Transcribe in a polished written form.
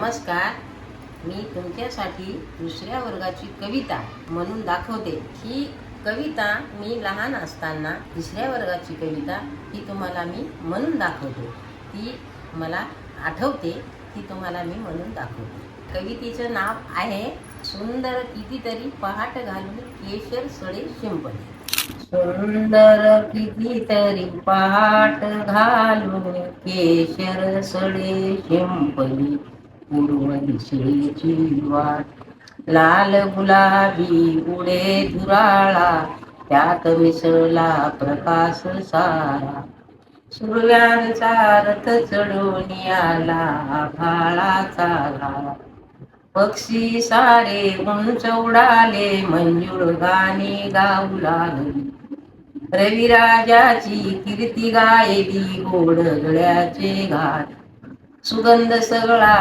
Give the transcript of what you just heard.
नमस्कार. मी तुमच्यासाठी दुसऱ्या वर्गाची कविता म्हणून दाखवते. ही कविता मी लहान असताना तिसऱ्या वर्गाची कविता ही तुम्हाला मी म्हणून दाखवते. ती मला आठवते, ती तुम्हाला मी म्हणून दाखवते. कवितेचं नाव आहे सुंदर कितीतरी पहाट घालून केशर सडे शिंपले. सुंदर कितीतरी पहाट घालून केशर सडे शिंपली, पूर्व दिशेची वाट लाल गुलाबी उडे धुराळा, त्यात मिसळला प्रकाश सारा. सूर्यांचा रथ चढून आला आभाळाचा लाला, पक्षी सारे उंच उडाले मंजूळ गाणी गाऊ लागली. रविराजाची कीर्ती गायली गोड गळ्याचे घाट, सुगंध सगळा